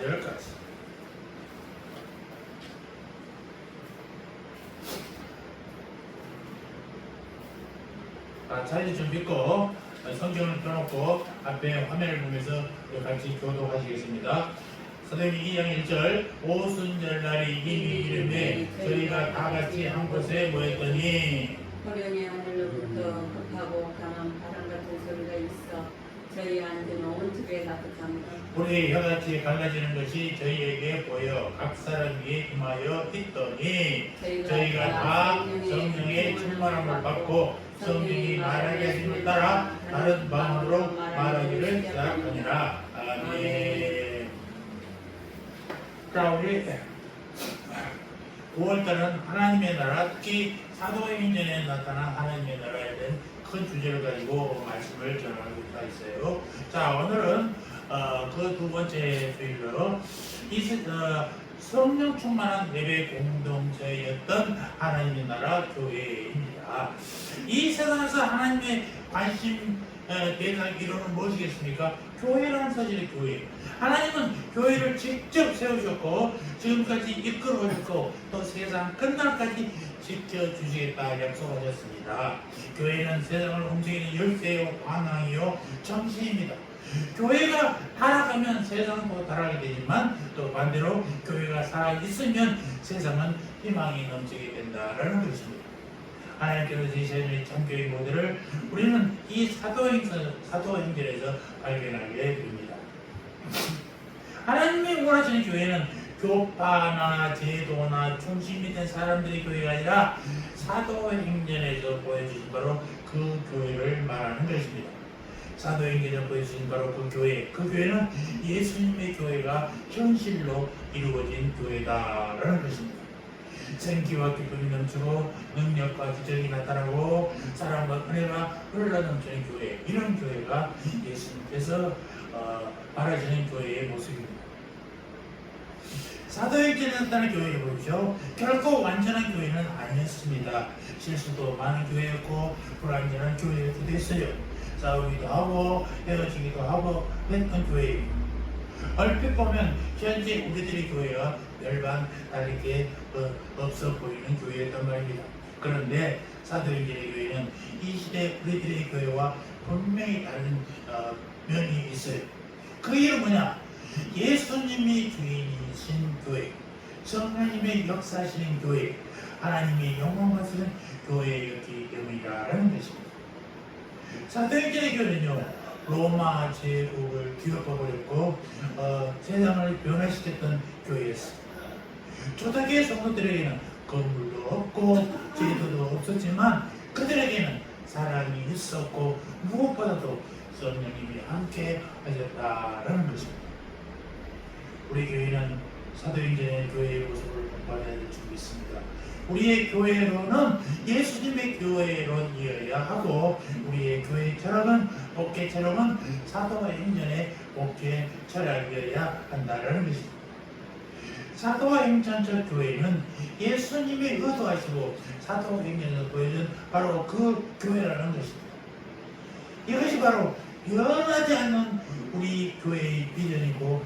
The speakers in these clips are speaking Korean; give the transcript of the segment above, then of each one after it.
14절까지. 자리 좀 믿고 성경을 펴놓고 앞에 화면을 보면서 같이 교독하시겠습니다. 사도행전 2장 1절 오순절날이 이미 이름에 저희가 다 같이 한 곳에 모였더니 호련히 하늘로부터 급하고 강한 바람 같은 소리가 있어 저희 앉은 온 집에 가득합니다. 우리 혀같이 갈라지는 것이 저희에게 보여 각 사람 위에 임하여 있더니 저희가 다 성령의 충만함을 받고 성령이 말하게 하심을 따라 다른 방언으로 말하기를 시작하니라. 아멘. 자, 우리 9월달은 하나님의 나라, 특히 사도행전에 나타난 하나님의 나라에 대한 큰 주제를 가지고 말씀을 전하고 있어요. 자, 오늘은 그 두 번째 주일로 성령 충만한 예배 공동체였던 하나님의 나라 교회입니다. 이 세상에서 하나님의 관심 대상 이론은 무엇이겠습니까? 교회라는 사실의 교회. 하나님은 교회를 직접 세우셨고 지금까지 이끌어 오셨고 또 세상 끝날까지 지켜주시겠다 약속하셨습니다. 교회는 세상을 움직이는 열쇠요 방향이요 정신입니다. 교회가 타락하면 세상도 타락이 되지만 또 반대로 교회가 살아있으면 세상은 희망이 넘치게 된다는 것입니다. 하나님께서 제시하신 참교회 모델을 우리는 이 사도행전에서 발견하게 됩니다. 하나님이 원하시는 교회는 교파나 제도나 중심이 된 사람들의 교회가 아니라 사도행전에서 보여주신 바로 그 교회를 말하는 것입니다. 사도행전에서 보여주신 바로 그 교회는 예수님의 교회가 현실로 이루어진 교회다라는 것입니다. 생기와 기쁨이 넘치고 능력과 기적이 나타나고 사랑과 은혜가 흘러넘치는 교회, 이런 교회가 예수님께서 말하시는 교회의 모습입니다. 사도행전에 나타난 교회를 보십시오. 결코 완전한 교회는 아니었습니다. 실수도 많은 교회였고 불완전한 교회도 됐어요. 싸우기도 하고 헤어지기도 하고 했던 교회입니다. 얼핏 보면 현재 우리들의 교회와 별반 다르게 없어 보이는 교회였단 말입니다. 그런데 사도행전의 교회는 이 시대 우리들의 교회와 분명히 다른 면이 있어요. 그 이유는 뭐냐? 예수님이 주인이신 교회, 성령님의 역사하시는 교회, 하나님의 영광 받으시는 교회였기 때문이라는 것입니다. 사도행전의 교회는요, 로마 제국을 뒤엎어버렸고 세상을 변화시켰던 교회였습니다. 초대교회 성도들에게는 건물도 없고 제도도 없었지만 그들에게는 사랑이 있었고 무엇보다도 성령님이 함께 하셨다는 것입니다. 우리 교회는 사도행전의 교회의 모습을 본받아야 될 줄 믿습니다. 우리의 교회로는 예수님의 교회론이어야 하고 우리의 교회 철학은 목회 철학은 사도행전의 목회 철학이어야 한다는 것입니다. 사도행전적 교회는 예수님이 의도하시고 사도행전에서 보여준 바로 그 교회라는 것입니다. 이것이 바로 변하지 않는 우리 교회의 비전이고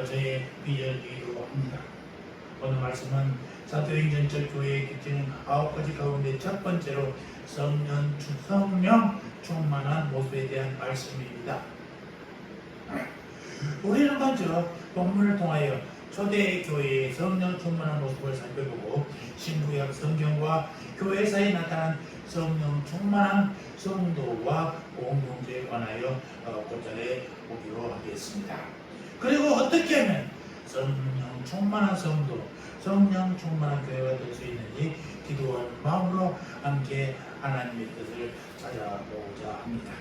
저의 비전이기도 합니다. 오늘 말씀은 사도행전적 교회의 특징 9가지 가운데 첫 번째로 성령 충만한 모습에 대한 말씀입니다. 우리는 먼저 본문을 통하여 초대 교회의 성령 충만한 모습을 살펴보고 신구약 성경과 교회 사이에 나타난 성령 충만한 성도와 공동체에 관하여 곧잘해 보기로 하겠습니다. 그리고 어떻게 하면 성령 충만한 성도, 성령 충만한 교회가 될 수 있는지 기도하는 마음으로 함께 하나님의 뜻을 찾아보자 합니다.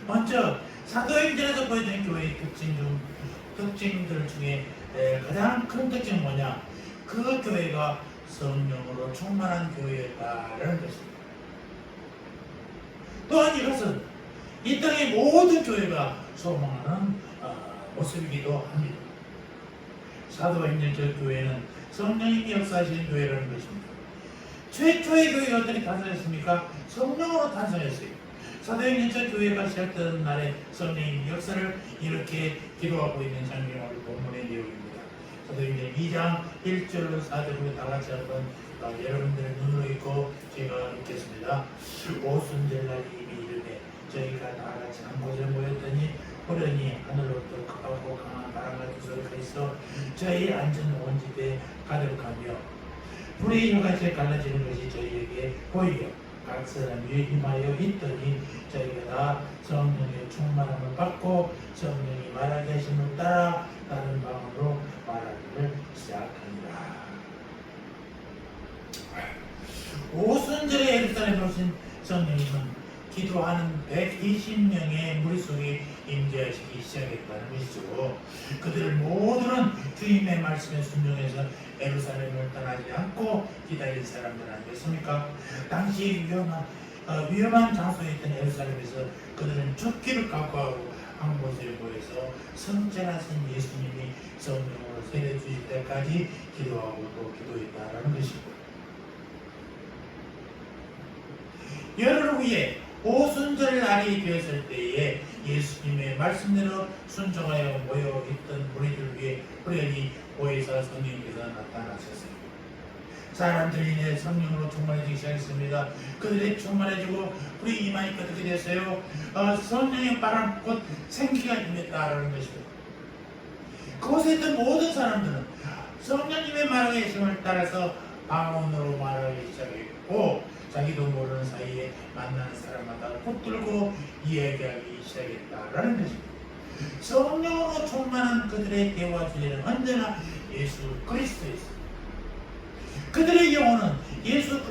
먼저 사도행전에서 보여준 교회의 특징들 중에 가장 큰 특징은 뭐냐? 그 교회가 성령으로 충만한 교회였다라는 것입니다. 또한 이것은 이 땅의 모든 교회가 소망하는 모습이기도 합니다. 사도행전적 교회는 성령님이 역사하시는 교회라는 것입니다. 최초의 교회가 어떻게 탄생했습니까? 성령으로 탄생했어요. 사도행전 첫 교회가 시작되던 날에 성령의 역사를 이렇게 기도하고 있는 장면이 오늘 본문의 내용입니다. 사도행전 2장 1절로 4절로 다 같이 한번 여러분들의 눈으로 읽고 제가 읽겠습니다. 오순절날 이미 이르되 저희가 다 같이 한 곳에 모였더니 호련히 하늘로부터 크고 강한 바람과 두서가 있어 저희 앉은 온 집에 가득하며 불이 혀같이 갈라지는 것이 저희에게 보이며 각 사람 위에 임하여 있더니 저희가 다 성령의 충만함을 받고 성령이 말하게 하심을 따라 다른 방언으로 말하기를 시작합니다. 오순절에 예루살렘에 오신 성령님은 기도하는 120명의 무리속에 임재하시기 시작했다는 것이죠. 그들 모두는 주님의 말씀에 순종해서 예루살렘을 떠나지 않고 기다린 사람들 아니겠습니까? 당시 위험한 장소에 있던 예루살렘에서 그들은 죽기를 각오하고 한 곳에 모여서 성전하신 예수님이 성령으로 세례 주실 때까지 기도하고 또 기도했다라는 것입니다. 열흘 후에 오순절 날이 되었을 때에 예수님의 말씀대로 순종하여 모여있던 무리들 위에 호련히 보혜사 성령께서 나타나셨어요. 사람들이 이제 성령으로 충만해지기 시작했습니다. 그들이 충만해지고 우리 임하니까 어떻게 됐어요? 성령의 바람 곧 생기가 임했다라는 것입니다. 그곳에 있던 모든 사람들은 성령님의 말하게 하심을 따라서 방언으로 말하기 시작했고 자기도 모르는 사이에 만나는 사람마다 붙들고 이야기하기 시작했다라는 것입니다. 성령으로 충만한 그들의 대화 주제는 언제나 예수 그리스도였습니다. 그들의 영혼은 예수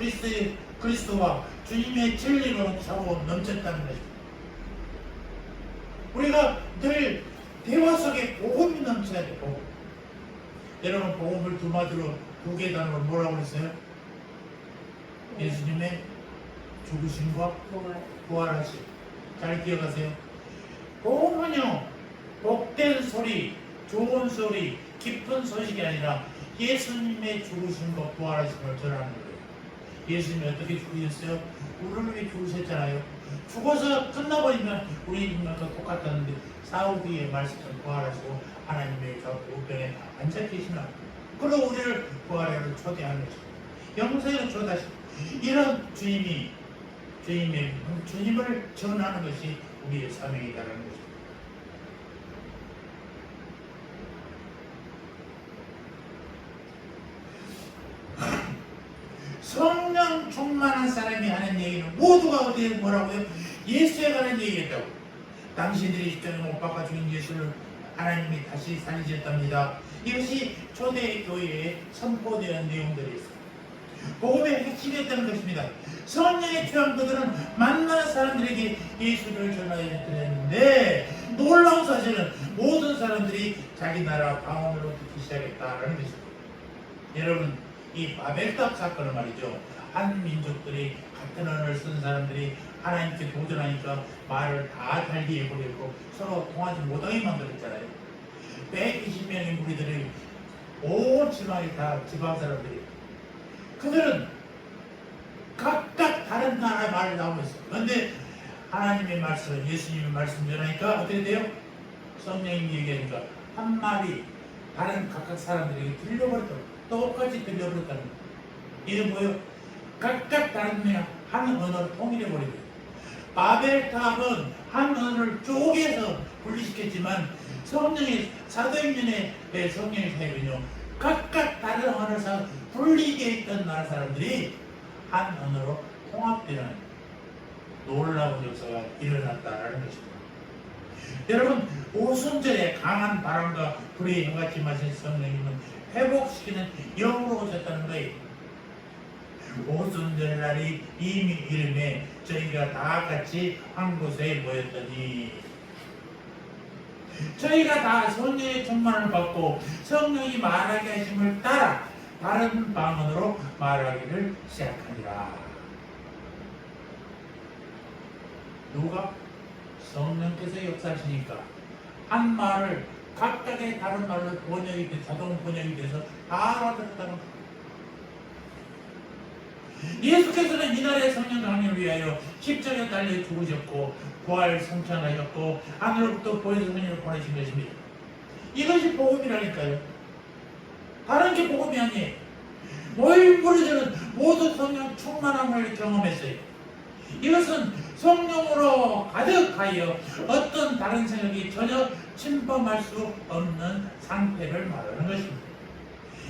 그리스도와 주님의 진리로 차고 넘쳤다는 것입니다. 우리가 늘 대화 속에 복음이 넘쳐야 돼. 복음. 여러분 복음을 두 마디로 두 계단으로 뭐라고 그랬어요? 예수님의 죽으심과 부활하심. 잘 기억하세요. 복음은요 복된 소리, 좋은 소리, 깊은 소식이 아니라 예수님의 죽으심과 부활하심을 전하는 거예요. 예수님이 어떻게 죽으셨어요? 우리를 위해 죽으셨잖아요. 죽어서 끝나버리면 우리님과 똑같았는데 사후 후에 말씀을 부활하시고 하나님의 좌우 우편에 앉아 계시나 그리고 우리를 부활하러 초대하는 것입니다. 영생을 초대하십니다. 이런 주님을 전하는 것이 우리의 사명이다라는 것입니다. 성령 충만한 사람이 하는 얘기는 모두가 어디에 뭐라고요? 예수에 관한 얘기했다고. 당신들이 십자가에 못 박아 죽인 예수를 하나님이 다시 살리셨답니다. 이것이 초대 교회에 선포되는 내용들이 있습니다. 복음의 핵심이었다는 것입니다. 성령의 취한 그들은 만나는 사람들에게 예수를 전하여 드렸는데 놀라운 사실은 모든 사람들이 자기 나라 방언으로 듣기 시작했다는 것입니다. 여러분 이 바벨탑 사건은 말이죠. 한 민족들이 같은 언어를 쓴 사람들이 하나님께 도전하니까 말을 다 달리 해버리고 서로 통하지 못하게 만들었잖아요. 120명의 무리들이 온 지방이 다 지방 사람들이 그들은 각각 다른 나라의 말을 나오고 있어요. 그런데 하나님의 말씀, 예수님의 말씀 전하니까 어떻게 돼요? 성령님이 얘기하니까 한 말이 다른 각각 사람들에게 들려버렸다고. 똑같이 들려버렸다는 거예요. 이게 뭐예요? 각각 다른 한 언어를 통일해버린 거예요. 바벨탑은 한 언어를 쪼개서 분리시켰지만 성령의 사도행전의 성령의 사역은요 각각 다른 언어에서 분리되어 있던 나라 사람들이 한 언어로 통합되는 놀라운 역사가 일어났다는 것입니다. 여러분 오순절에 강한 바람과 불의 혀같이 마신 성령님은 회복시키는 영으로 오셨다는 거예요. 오순절 날이 이미 이름에 저희가 다 같이 한 곳에 모였더니 저희가 다 성령의 충만을 받고 성령이 말하게 하심을 따라 다른 방언으로 말하기를 시작하니라. 누가? 성령께서 역사하시니까 한 말을 각각의 다른 말로 번역이 돼 자동 번역이 돼서 다 알아듣었다는 거예요. 예수께서는 이날의 성령 강림을 위하여 십자가에 달려 죽으셨고 부활 성찬하셨고 하늘로부터 보혜사 성령을 보내신 것입니다. 이것이 복음이라니까요. 다른 게 복음이 아니에요. 모인 무리들은 모두 성령 충만함을 경험했어요. 이것은 성령으로 가득하여 어떤 다른 생각이 전혀 침범할 수 없는 상태를 말하는 것입니다.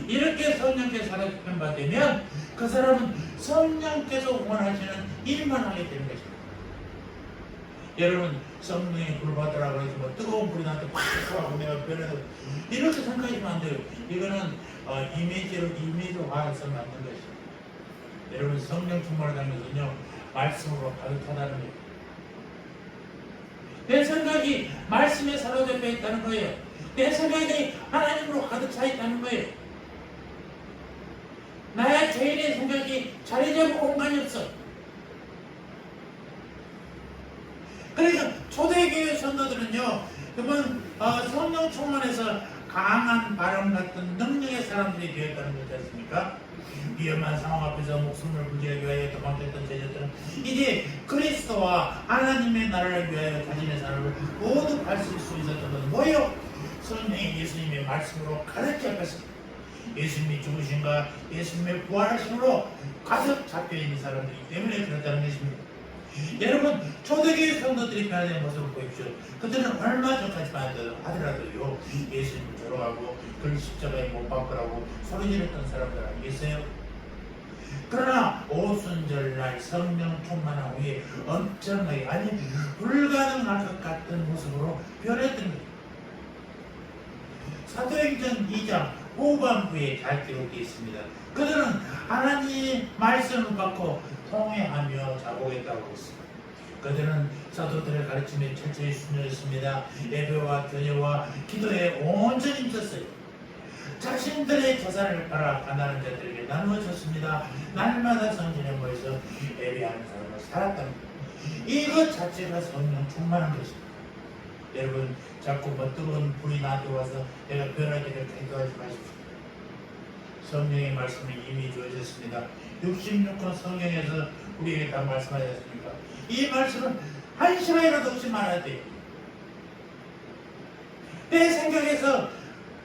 이렇게 성령께 사로잡힌 바 되면 그 사람은 성령께서 원하시는 일만 하게 되는 것입니다. 여러분, 성령의 불 받으라고 해서 뭐 뜨거운 불이 나한테 팍 하고 내가 변해서 이렇게 생각하시면 안 돼요. 이거는 이미지화해서 만든 것입니다. 여러분, 성령 충만을 하는 것은요, 말씀으로 가득하다는 거예요. 내 생각이 말씀에 사로잡혀 있다는 거예요. 내 생각이 하나님으로 가득 차 있다는 거예요. 나의 개인의 생각이 자리 잡을 공간이 없어. 그러니까 초대교회 선도들은요, 그분 성령 충만해서 강한 바람 같은 능력의 사람들이 되었다는 거지 않습니까? 위험한 상황 앞에서 목숨을 부지하기 위하여 도망쳤던 제자들은 이제 그리스도와 하나님의 나라를 위하여 자신의 삶을 모두 바칠 수 있었던 것은 뭐예요? 성령이 예수님의 말씀으로 가득 잡혔습니다. 예수님이 죽으신가 예수님의 부활하심으로 가득 잡혀있는 사람들이기 때문에 그렇다는 것입니다. 여러분, 초대교회 성도들이 변화된 모습을 보십시오. 그들은 얼마 전까지만 하더라도요, 예수님을 조롱하고 그를 십자가에 못 박으라고 소리 지르던 사람들 아니겠어요? 그러나 오순절날 성령 충만한 후에 엄청나게, 아니 불가능할 것 같은 모습으로 변했던 거예요. 사도행전 2장 후반부에 잘 기록되어 있습니다. 그들은 하나님의 말씀을 받고 통회하며 자복했다고 했습니다. 그들은 사도들의 가르침에 철저히 순종했습니다. 예배와 교제와 기도에 온전히 힘썼어요. 자신들의 재산을 팔아 가난한 자들에게 나누어 줬습니다. 날마다 성전에 모여서 예배하는 사람을 살았답니다. 이것 자체가 성령 충만한 것입니다. 여러분, 자꾸 뭐 뜨거운 불이 나한테 와서 내가 변하기를 기도하지 마십시오. 성령의 말씀이 이미 주어졌습니다. 66권 성경에서 우리에게 다 말씀하지 않습니까? 이 말씀은 한 시간이라도 없이 말해야 돼요. 내 생각에서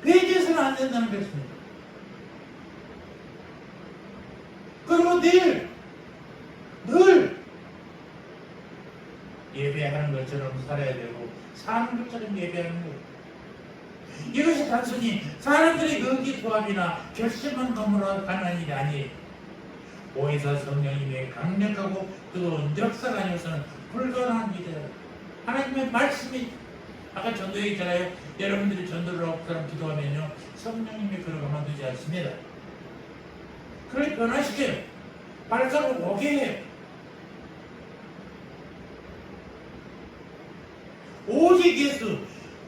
배제해서는 안 된다는 것입니다. 그리고 늘 예배하는 것처럼 살아야 되고 사는 것처럼 예배하는 거예요. 이것이 단순히 사람들의 의기소합이나 결심한 것으로 가는 일이 아니에요. 보혜사 성령님의 강력하고 뜨거운 역사가 아니어서는 불가능한 일이에요. 하나님의 말씀이, 아까 전도 얘기했잖아요. 여러분들이 전도를 하고 사람 기도하면요, 성령님이 그를 가만두지 않습니다. 그를 변화시켜요. 발걸음을 오게 해요. 오직 예수,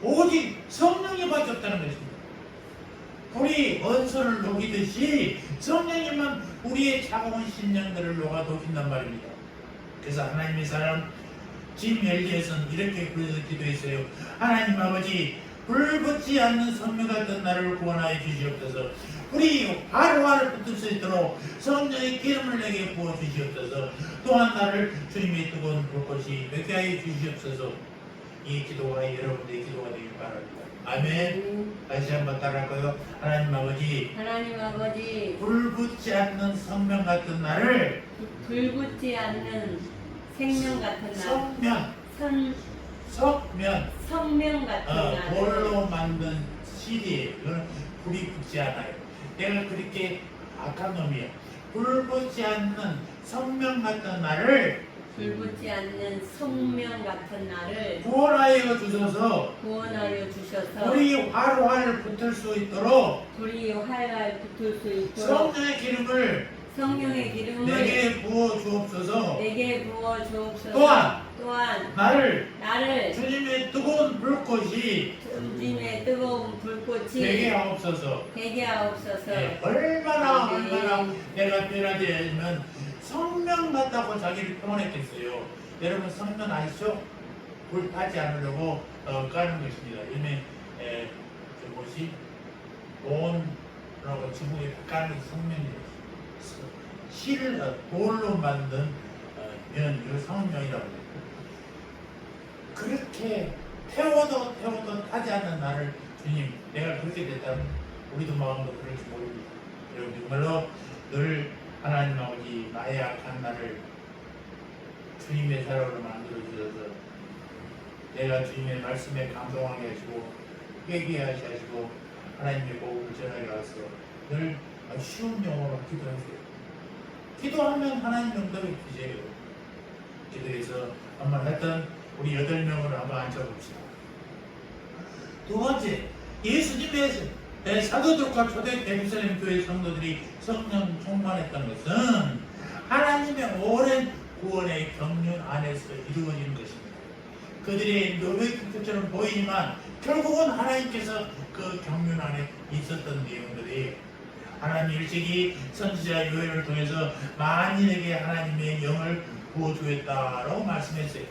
오직 성령님밖에 없다는 것입니다. 불이 원소를 녹이듯이 성령님은 우리의 차가운 심령들을 녹아 녹인단 말입니다. 그래서 하나님의 사람 짐 헬리에서는 이렇게 그래서 기도했어요. 하나님 아버지, 불 붙지 않는 성령 같은 나를 구원하여 주시옵소서. 불이 화로화를 붙을 수 있도록 성령의 기름을 내게 부어 주시옵소서. 또한 나를 주님의 뜨거운 불꽃이 맺게 하여 주시옵소서. 이 기도가 여러분들의 기도가 되길 바랍니다. 아멘. 다시 한번 따라할까요? 하나님 아버지, 불 붙지 않는 성령 같은 나를, 불 붙지 않는 생명 같은 날, 성명 같은 날, 돌로 만든 실이에요. 이거는 불이 붙지 않아요. 내가 그렇게 악한 놈이야. 불 붙지 않는 성명 같은 나를, 불 붙지 않는 성명 같은 나를 구원하여 주셔서 불이 활활 붙을 수 있도록 붙을 수 있도록 성령의 기름을 내게 부어 주옵소서. 또한 나를 주님의 뜨거운 불꽃이 되게 하옵소서. 네, 얼마나 내가 변화되면 성령 같다고 자기를 표현했겠어요. 여러분, 성령 아시죠? 불 타지 않으려고 까는 것입니다. 이미 온라고 지붕에 까는 게 성령이에요. 돌로 만든 이걸 성령이라고 해요. 그렇게 태워도 타지 않는 나를 주님, 내가 그렇게 됐다면 우리도 마음도 그럴지 모릅니다. 여러분 정말로 늘 하나님 아버지 나의 약한 나를 주님의 사랑으로 만들어 주셔서 내가 주님의 말씀에 감동하게 하시고 회개하게 하시고 하나님의 복음을 전하게 하셔서 늘 쉬운 영어로 기도하세요. 기도하면 하나님 응답이 주세요. 기도해서 한번 했던 우리 8명을 한번 앉혀봅시다. 두 번째, 예수님의 사도들과 초대 예루살렘 교회 성도들이 성령 충만했던 것은 하나님의 오랜 구원의 경륜 안에서 이루어지는 것입니다. 그들의 노력이 것처럼 보이지만 결국은 하나님께서 그 경륜 안에 있었던 내용들이 하나님 일찍이 선지자 요엘을 통해서 만인에게 하나님의 영을 부어주었다라고 말씀했어요.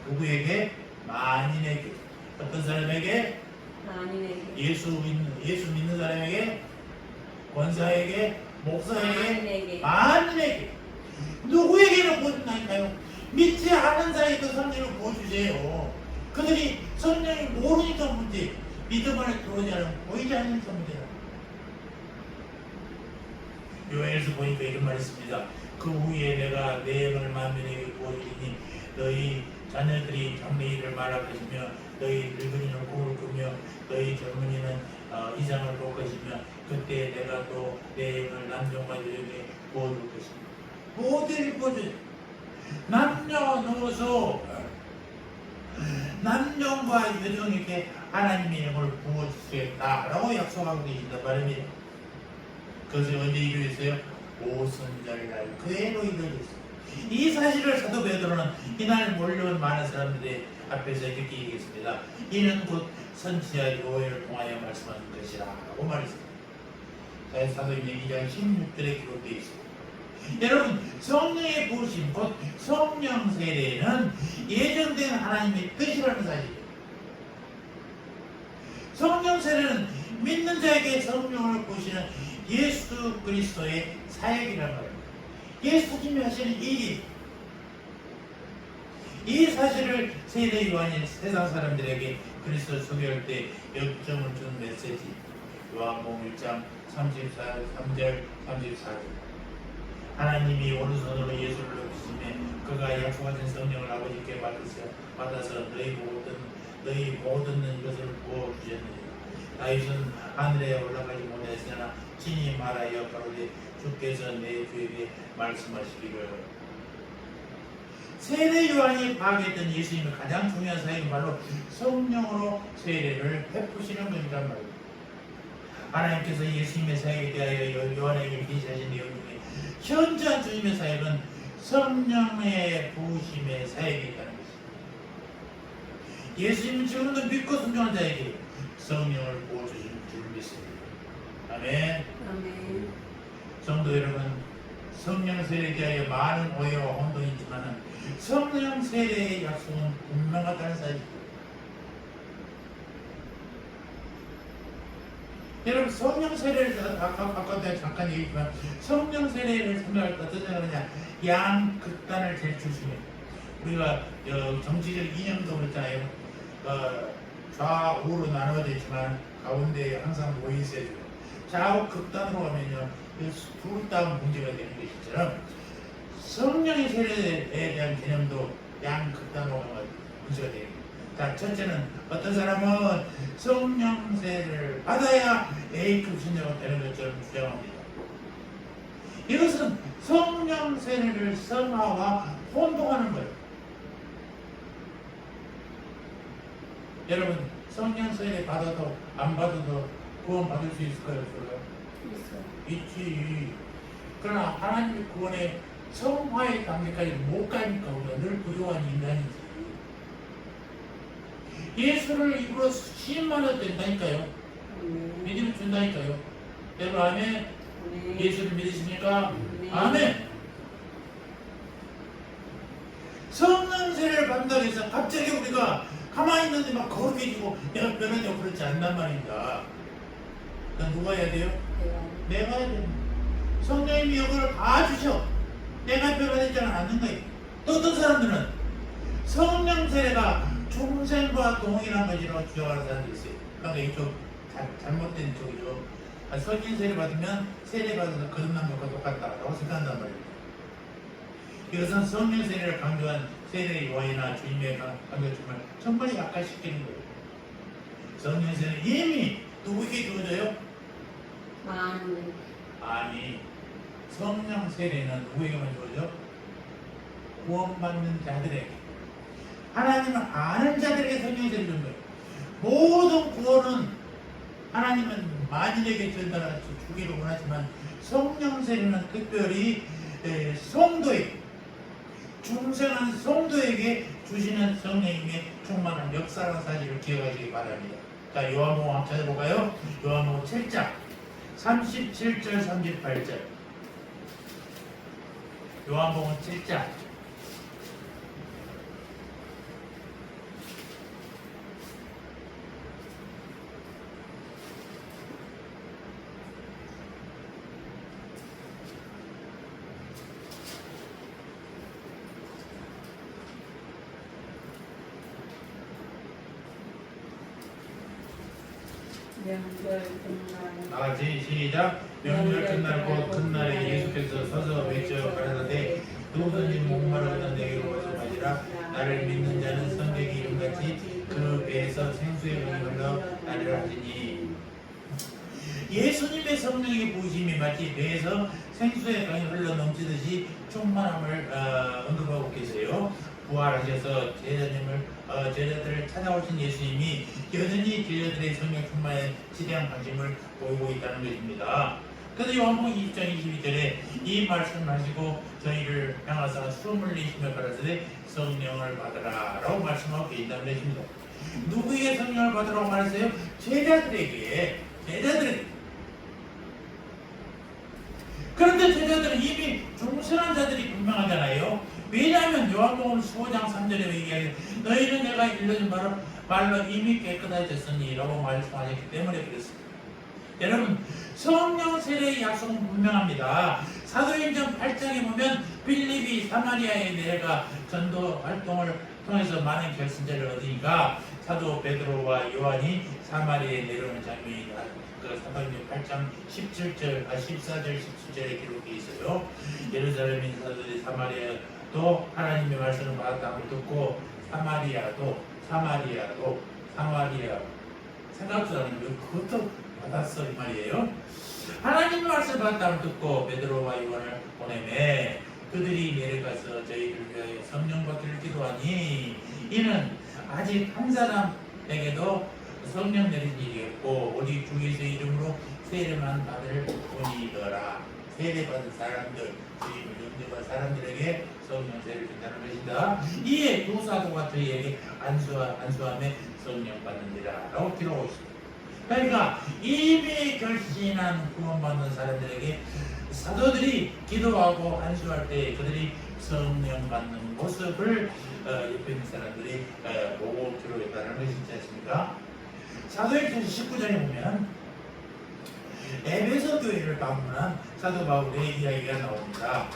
누구에게? 만인에게. 어떤 사람에게? 만인에게. 예수 믿는 사람에게? 권사에게? 목사에게? 만인에게. 누구에게는 부어준다니까요? 믿지 않은 자에게 성령을 부어주세요. 그들이 성령을 모르니까 문제, 믿음 안에 들어오지 않으면 보이지 않으니까 문제라. 요엘에서 보니까 이런 말이 있습니다. 그 후에 내가 내 영을 만민에게 부어주리니 너희 자녀들이 장래일을 말할 것이며 너희 늙은이는 꿈을 꾸며 너희 젊은이는 이상을 볼 것이며 그때 내가 또 내 영을 남녀와 여자에게 부어줄 것이며 모두에게 부어줘요. 남녀노소 남녀와 여종에게 하나님의 영을 부어주시겠다라고 약속하고 계신단 말입니다. 그것이 언제 이루어졌어요? 오순절 날 그대로 이루어졌어요. 이 사실을 사도 베드로는 이날 몰려온 많은 사람들의 앞에서 이렇게 얘기했습니다. 이는 곧 선지자 요엘을 통하여 말씀하신 것이라고 말했습니다. 사도행전 2장 16절에 기록되어 있습니다. 여러분, 성령의 부으심 곧 성령 세례는 예정된 하나님의 뜻이라는 사실이에요. 성령 세례는 믿는 자에게 성령을 부으시는 예수 그리스도의 사역이란 말입니다. 예수님이 하시는 이 사실을 세례 요한이 세상 사람들에게 그리스도 소개할 때 역점을 준 메시지 요한복음 1장 3절 34절 하나님이 오른손으로 예수를 높이시며 그가 약속하신 성령을 아버지께 받아서 너희 못 듣는 것을 부어주셨느니라. 다윗은 하늘에 올라가지 못하였으나 친히 말하여 가로되 주께서 내 주에게 말씀하시기를. 세례 요한이 파악했던 예수님의 가장 중요한 사역이 바로 성령으로 세례를 베푸시는 것이란 말입니다. 하나님께서 예수님의 사역에 대하여 요한에게 계시하신 내용 중에 현저한 주님의 사역은 성령의 부으심의 사역이 있다는 것입니다. 예수님은 지금도 믿고 순종한 자에게 성령을 부어주신 줄 믿습니다. 아멘. 아멘. 성도 여러분, 성령 세례에 대하여 많은 오해와 혼동이 있지만 성령 세례의 약속은 분명하다는 사실입니다. 여러분, 성령 세례를 아까 내가 잠깐 얘기했지만 성령 세례를 생각할 때 어떤 생각하느냐, 양 극단을 제출시킵니다. 우리가 정치적 이념도 그렇잖아요. 좌우로 나눠져 있지만 가운데에 항상 모여 있어야 돼요. 좌우 극단으로 가면요, 둘 다 문제가 되는 것이처럼 성령의 세례에 대한 개념도 양 극단으로 가면 문제가 됩니다. 자, 첫째는 어떤 사람은 성령 세례를 받아야 A급 신자가 되는 것처럼 주장합니다. 이것은 성령 세례를 성화와 혼동하는 거예요. 여러분, 성령 세례 받아도 안 받아도 구원 받을 수 있을까요? 없을까요? 있지. 그러나 하나님의 구원의 성화의 단계까지 못 가니까 우리가 늘 부족한 인간이지. 예수를 입으로 시인만해도 된다니까요. 믿음을 준다니까요. 여러분 아멘. 예수를 믿으십니까? 아멘. 성령 세례를 받는다고 해서 갑자기 우리가 가만히 있는데 막 거룩해지고 내가 변하냐고 그렇지 않단 말입니다. 난 누가 해야 돼요? 내가 해야 됩니다. 성령님이 이걸 다 주셔. 내가 변화되지는 않는 거예요. 또 어떤 사람들은 성령 세례가 중생과 동일한 것이라고 주장하는 사람들이 있어요. 그러니까 이쪽 잘못된 쪽이죠. 성령 세례 받으면 세례 받아서 거듭난 것과 똑같다라고 생각한단 말입니다. 이것은 성령 세례를 강조한 세례 요한이나 주님의 강조점을 정말 약화시키는 거예요. 성령 세례는 이미 누구에게 주어져요? 아니, 성령 세례는 누구에게만 주어져? 구원받는 자들에게. 하나님을 아는 자들에게 성령 세례를 준 거예요. 모든 구원은 하나님은 만인에게 전달하여 주기를 원하지만 성령 세례는 특별히 성도에게, 중생한 성도에게 주시는 성령님의 충만한 역사라는 사실을 기억하시기 바랍니다. 자, 요한복음 한번 찾아볼까요? 요한복음 7장 37절 38절. 요한복음 7장 명절 나같이 시작. 명절 끝날 곧 큰 날에 예수께서 서서 외쳐 가라사대 누구든지 목마르거든 내게로 와서 마시라. 나를 믿는 자는 성경의 이름같이 그 배에서 생수의 물이 흘러 나리라 하시니. 예수님의 성령의 부으심이 마치 배에서 생수의 강이 흘러 넘치듯이 충만함을 언급하고 계세요. 부활하셔서 제자들을 찾아오신 예수님이 여전히 제자들의 성령 충만에 지대한 관심을 보이고 있다는 것입니다. 그래서 요한복음 20장 22절에 이 말씀을 하시고 저희를 향하사 숨을 내쉬며 가라사대 성령을 받으라 라고 말씀하고 계신다는 것입니다. 누구에게 성령을 받으라고 말했어요? 제자들에게. 그런데 제자들은 이미 중생한 자들이 분명하잖아요. 왜냐하면 요한복음 15장 3절에 얘기하기를 너희는 내가 일러준 말로 이미 깨끗해졌으니 라고 말씀하셨기 때문에 그렇습니다. 여러분, 성령 세례의 약속은 분명합니다. 사도행전 8장에 보면 빌립이 사마리아에 내려가 전도 활동을 통해서 많은 결신자를 얻으니까 사도 베드로와 요한이 사마리아에 내려오는 장면이 그 사도행전 8장 14절 17절에 기록되어 있어요. 예루살렘인 사도들이 사마리아도 하나님의 말씀을 받았다고 듣고 사마리아도 생각도 안 했는데 그것도 받았어 이 말이에요. 하나님의 말씀을 받았다고 듣고 베드로와 요한을 보내매 그들이 내려가서 저희를 위하여 성령 받기를 기도하니 이는 아직 한 사람에게도 성령 내린 일이 없고 오직 주 예수의 이름으로 세례만 받을 뿐이더라. 세례받은 사람들, 주님을 영접한 사람들에게 성령 세례를 준다는 것이다. 이에 두 사도가 저희에게 안수함에 성령 받느니라 라고 기록하고 있습니다. 그러니까 이미 결신한 구원받는 사람들에게 사도들이 기도하고 안수할 때 그들이 성령 받는 모습을 옆에 있는 사람들이 보고 기록했다는 것이 있지 않습니까? 사도행전 19장에 보면 에베소 교회를 방문한 사도 바울의 이야기가 나옵니다.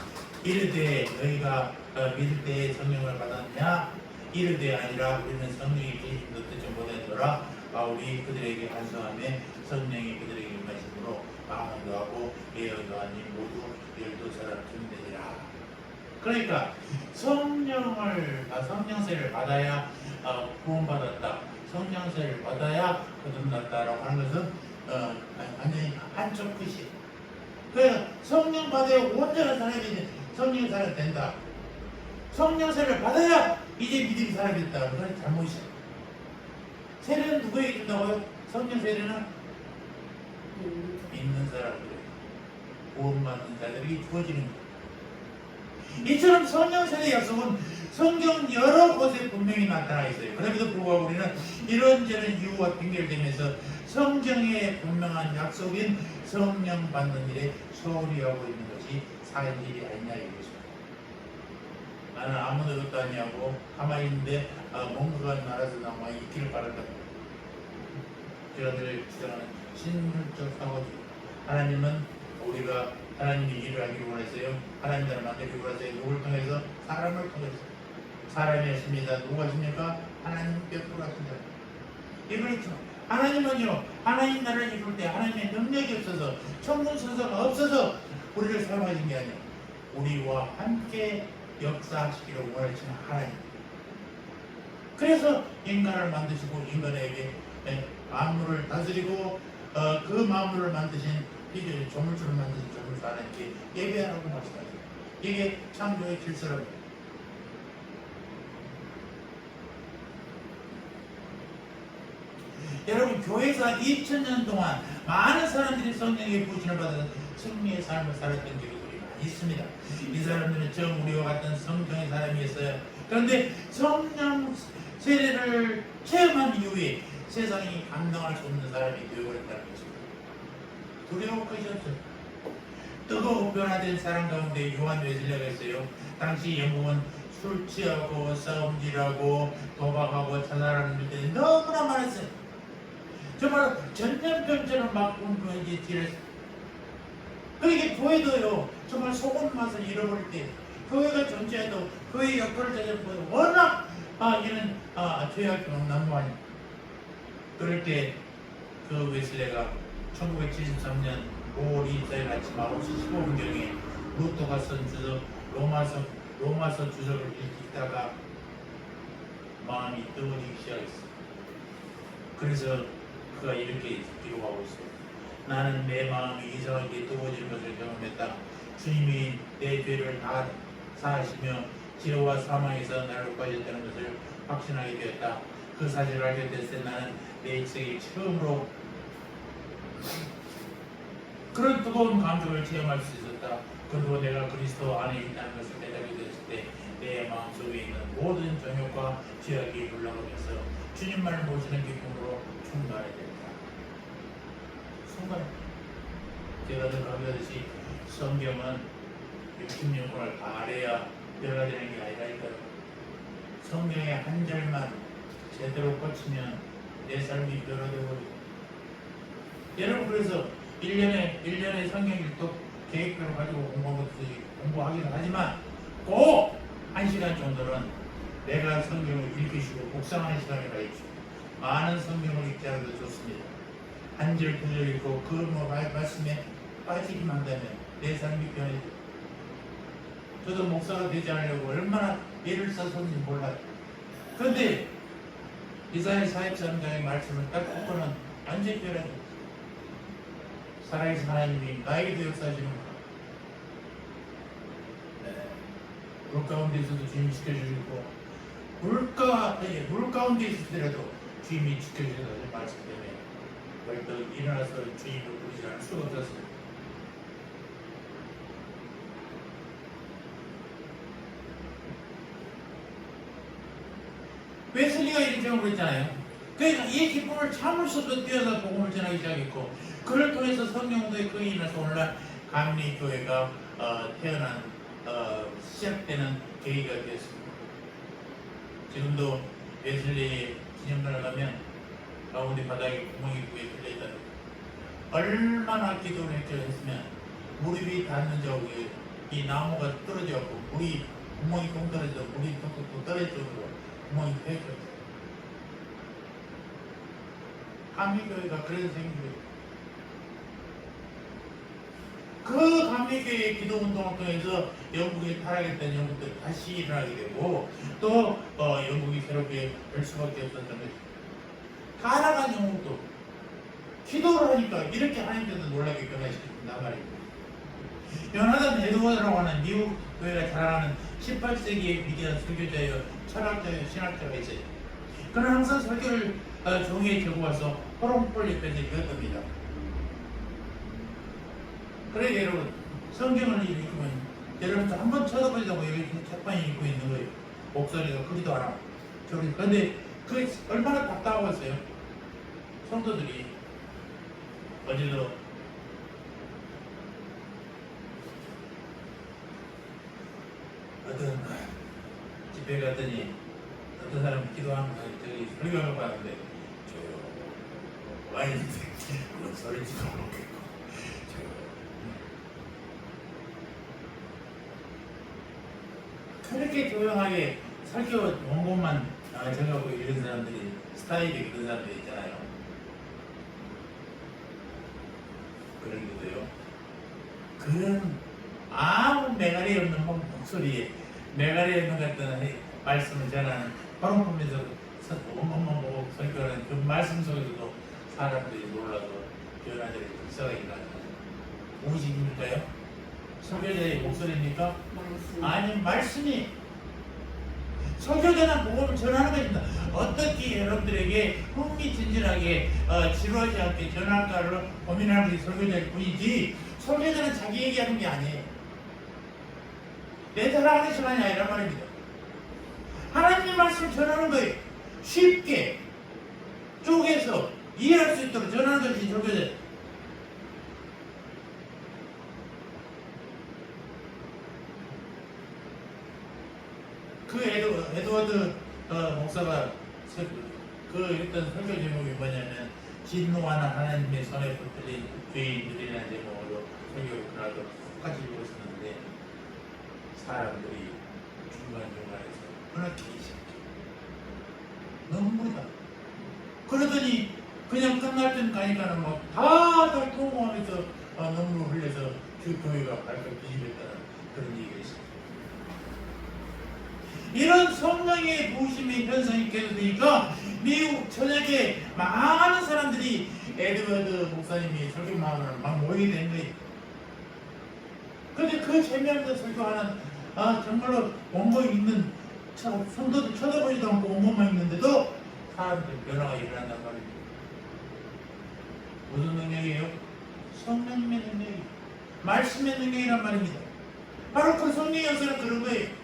이르되 너희가 믿을 때에 성령을 받았냐? 이르되 아니라 우리는 성령이 계신 것도 좀 못하더라. 바울이 그들에게 안수함에 성령이 그들에게 임하심으로 마음도 하고 예언도 하니 모두 12사람 되니라. 그러니까 성령세를 받아야 구원받았다. 성령세를 받아야 거듭났다라고 하는 것은 완전히 한쪽 끝이에요. 그래서 성령 받아야 온전한 사람이 성령 사람이 된다. 성령세를 받아야 이제 믿음이 사람이 됐다. 그건 잘못이에요. 세례는 누구에게 준다고요? 성령 세례는 믿는 사람들에게, 구원받는 자들에게 주어지는 거예요. 이처럼 성령 세례 약속은 성경 여러 곳에 분명히 나타나 있어요. 그럼에도 불구하고 우리는 이런저런 이유와 핑계를 대면서 성경의 분명한 약속인 성령 받는 일에 소홀히 하고 있는 것이 사실이 아니냐 이것입니다. 나는 아무도 것도 아니하고 가만히 있는데 뭔가가 날아서 나와 있기를 바란다. 저들을 주장하는 신물적 사고지. 하나님은 우리가 하나님이 일을 하기를 원했어요. 하나님 나라를 만들기를 원했어요. 누굴 통해서? 사람을 통해서. 사람이 했습니다. 누가 하십니까? 하나님께서 하신다. 이거있죠. 하나님은요, 하나님 나라를 이룰 때 하나님의 능력이 없어서, 천군 천사가 없어서 우리를 사용하신 게 아니에요. 우리와 함께 역사하시기를 원하시는 하나님. 그래서 인간을 만드시고 인간에게 만물을 다스리고 그 만물을 만드신 이제 조물주를 만드신 조물주 하나님께 예배하라고 말씀하세요. 이게 창조의 질서랍니다. 여러분, 교회가 2000년 동안 많은 사람들이 성령의 부신을 받아서 승리의 삶을 살았던 교회들이 많이 있습니다. 이 사람들은 정 우리와 같은 성령의 사람이었어요. 그런데 성령 세례를 체험한 이후에 세상이 감당할 수 없는 사람이 되어버렸다는 것입니다. 두려울 것이 없어요. 뜨거운 변화된 사람 가운데 요한 웨슬리가 있어요. 당시 영국은 술 취하고 싸움질하고 도박하고 자살하는 일들이 너무나 많았어요. 정말 전염병처럼 막 이제 지냈어요. 그러니까 교회도요, 정말 소금 맛을 잃어버릴 때 교회가 존재해도 교회의 역할을 찾아보면 워낙 이런 죄악이 난무하니 그럴 때 그 웨슬레가 1973년 5월 2일 아침 9시 15분경에 루터가 쓴 주석 로마서 주석을 읽다가 마음이 뜨거워지기 시작했어요. 그래서 그가 이렇게 기록하고 있어요. 나는 내 마음이 이상하게 뜨거워지는 것을 경험했다. 주님이 내 죄를 다 사하시며 지혜와 사망에서 나를 구하셨다는 것을 확신하게 되었다. 그 사실을 알게 됐을 때 나는 내 인생에 처음으로 그런 뜨거운 감정을 체험할 수 있었다. 그리고 내가 그리스도 안에 있다는 것을 깨닫게 됐을 때 내 마음속에 있는 모든 정욕과 죄악이 물러가면서 주님만을 모시는 기쁨으로 충만하게 됩니다. 순간 제가 늘 강조하듯이 성경은 66권을 다 알아야 배가 되는 게 아니라니까요. 성경의 한 절만 제대로 꽂히면 내 삶이 변화 되거든요. 여러분, 그래서 1년에 성경 읽도 계획표를 가지고 공부하기는 하지만 꼭 1시간 정도는 내가 성경을 읽으시고 묵상하는 시간을 가지십시오. 많은 성경을 읽지 않아도 좋습니다. 한 절, 두 절 읽고 그 말씀에 빠지기만 한다면 내 삶이 변해져요. 저도 목사가 되지 않으려고 얼마나 애를 썼는지 몰라요. 그런데 이사야 43장의 말씀을 딱 듣고는 완전히 변해져요. 살아계신 하나님이 나에게도 역사하시는 것. 물 가운데서도 주님이 지켜주시고 물 가운데 있을때라도 주님이 지켜주셔서 말씀 때문에 벌떡 일어나서 주님을 부르지 않을 수가 없었어요. 웨슬리가 이렇게 경험을 했잖아요. 그러니까 이 기쁨을 참을 수 없어 뛰어서 복음을 전하기 시작했고 그를 통해서 성령도의 끈이 일어나서 오늘날 감리교회가 시작되는 계기가 되었습니다. 지금도 웨슬리 기념관을 가면 가운데 바닥에 구멍이 부에 뚫려있다는 얼마나 기도를 했으면 무릎이 닿는 저기 이 나무가 떨어져갖고 물이 구멍이 똥 떨어져 물이 뚝뚝 떨어질 정도로 구멍이 패였어요. 감리교회가 그래서 생긴 거예요. 그 감리교회의 기도운동을 통해서 영국이 타락했던 영국들이 다시 일어나게 되고 또 영국이 새롭게 될 수밖에 없었던 것입니다. 타락한 영국도 기도를 하니까 이렇게 하나님께서 놀라게 변화시킨단 말입니다. 요나단 에드워드라고 하는 미국 교회가 자랑하는 18세기의 위대한 설교자여 철학자여 신학자가 있어요. 그는 항상 설교를 종이에 적어와서 호롱불 옆에서 읽었답니다. 그래 여러분, 성경을 읽으면 여러분도 한번 쳐다보자고 여기 책방에 읽고 있는 거예요. 목소리가 크기도 않아. 그런데 그게 얼마나 답답하겠어요. 성도들이 어제도 어떤 집회 갔더니 어떤 사람이 기도하는 저기 설교를 봤는데 와인인데 그건 소리 지도 못했고 이렇게 조용하게 살펴온 것만 정하고 이런 사람들이 스타일이 그런 사람들이 있잖아요. 그러기도요. 그런 아무 매갈이 없는 목소리에 매갈이 없는 같은 말씀을 전하는 바로 보면서 멍멍멍 설교하는 그 말씀 속에서도 사람들이 놀라서 변화들이 역사가 일어나요. 무의식입니까요? 설교자의 목소리입니까? 말씀. 아니 말씀이 설교자는 복음을 전하는 것입니다. 어떻게 여러분들에게 흥미진진하게 지루하지 않게 전할까를 고민하는 것이 설교자일 뿐이지 설교자는 자기 얘기하는 게 아니에요. 내 사랑하는 시간이 아니란 말입니다. 하나님의 말씀을 전하는 거예요. 쉽게 쪼개서 이해할 수 있도록 전하는 것이 설교자예요. 그 에드워드 목사가 그 일단 설교 제목이 뭐냐면 진노하는 하나님의 손에 붙들린 죄인들이라는 제목으로 설교를 그날도 똑같이 읽었었는데 사람들이 중간중간에서 그렇게 시작해 눈물이다. 그러더니 그냥 끝날 땐 가니까는 막 다들 통호하면서 눈물을 흘려서 그 교회가 발칵 뒤집혔다는 그런 얘기를 했어요. 이런 성령의 부으심의 현상이 계속되니까 미국 전역에 많은 사람들이 에드워드 목사님이 설교만을 막 모이게 된 거예요. 근데 그 재미없는 설교하는 정말로 원고 있는 손도 쳐다보지도 않고 원고만 있는데도 사람들 변화가 일어난단 말입니다. 무슨 능력이에요? 성령님의 능력이에요. 말씀의 능력이란 말입니다. 바로 그 성령의 역사는 그런 거예요.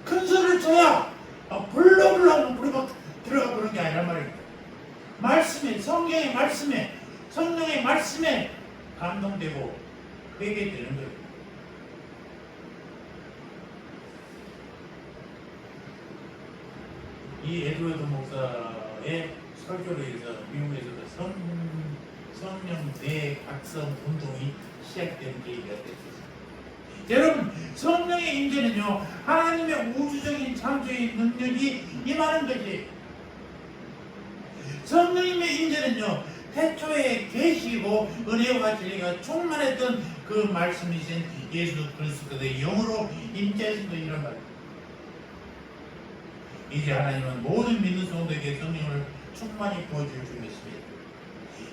큰 소리를 쳐야 불러불러 불이 막 들어가 그런 게 아니란 말입니다. 말씀에 성경의 말씀에 성령의 말씀에 감동되고 회개되는 거예요. 이 에드워드 목사의 설교로 인해서 미국에서도 성령 대각성 운동이 시작된 계기가 됐습니다. 여러분 성령의 임재는요 하나님의 우주적인 창조의 능력이 임하는 것이 성령님의 임재는요 태초에 계시고 은혜와 진리가 충만했던 그 말씀이신 예수 그리스도의 영으로 임재하신 것이란 말입니다. 이제 하나님은 모든 믿는 성도에게 성령을 충만히 부어줄 준비했습니다.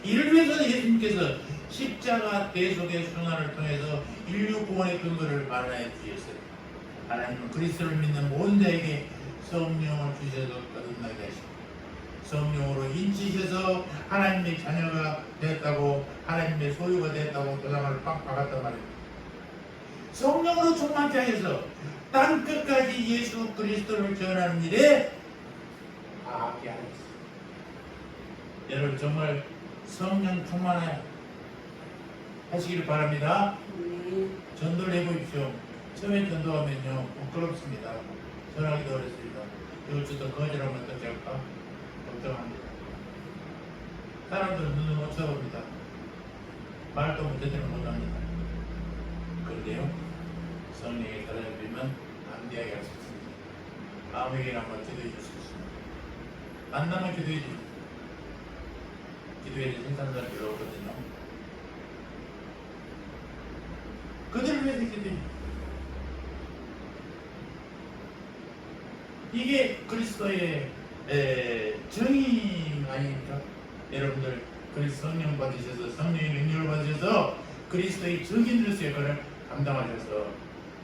이를 위해서 예수님께서 십자가 대속의 순환을 통해서 인류 구원의 근거를 마련해 주셨어요. 하나님은 그리스도를 믿는 모든 자에게 성령을 주셔서 거듭나게 하시고 성령으로 인치셔서 하나님의 자녀가 되었다고 하나님의 소유가 되었다고 도장을 빡 박았단 말입니다. 성령으로 충만케 하여서 땅 끝까지 예수 그리스도를 전하는 일에 하게 하였어요. 여러분 정말 성령 충만해 하시기를 바랍니다. 전도를 해보십시오. 처음에 전도하면요 부끄럽습니다. 전하기도 어렵습니다. 이것저것 거절하면 어떻게 할까? 걱정합니다. 사람들은 눈을 못 쳐봅니다. 말도 제대로 못합니다. 그런데요 성령의 사랑을 빌면 담대하게 할 수 있습니다. 아무에게나 한번 기도해 줄 수 있습니다. 만나면 기도해 줍니다. 기도해서 생산 사람이 어렵거든요. 그들을 위해서 기도해줍니다. 이게 그리스도의 정의 아닙니까? 여러분들 그리스도 성령 받으셔서 성령의 능력을 받으셔서 그리스도의 증인으로서의 역할을 감당하셔서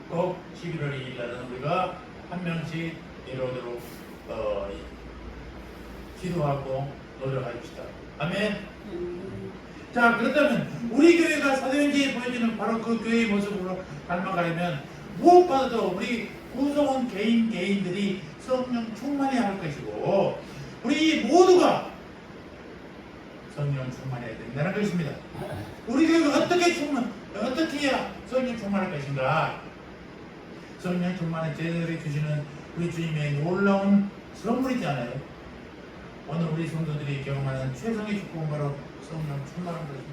꼭 11월 2일 날은 우리가 한 명씩 이루도록 기도하고 노력합시다. 아멘. 자 그렇다면 우리 교회가 사도행전에 보여주는 바로 그 교회의 모습으로 닮아가려면 무엇보다도 우리 구성원 개인들이 성령 충만해야 할 것이고 우리 모두가 성령 충만해야 된다는 것입니다. 우리 교회가 어떻게 해야 성령 충만할 것인가? 성령 충만의 제자들이 주시는 우리 주님의 놀라운 선물이잖아요. 오늘 우리 성도들이 경험하는 최상의 축복은 바로 성령 충만한 것입니다.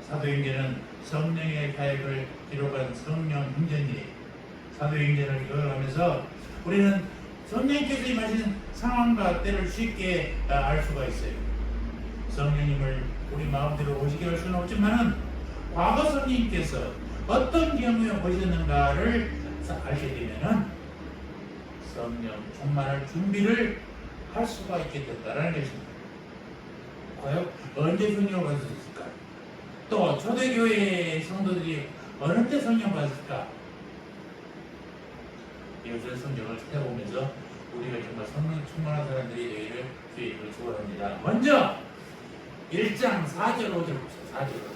사도행전은 성령의 사역을 기록한 성령 행전이 사도행전을 읽어가면서 우리는 성령께서 임하시는 상황과 때를 쉽게 알 수가 있어요. 성령님을 우리 마음대로 오시게 할 수는 없지만은 과거 성령님께서 어떤 경우에 오셨는가를 알게 되면은 성령 충만할 준비를 할 수가 있게 된다는 것입니다. 과연 언제 성령을 받았을까? 또 초대교회 성도들이 어느 때 성령 받았을까? 이것을 성경을 찾아보면서 우리가 정말 성령 충만한 사람들이 되기를 주의 이름으로 축원합니다. 먼저 1장 4절 5절 봅시다. 4절 5절.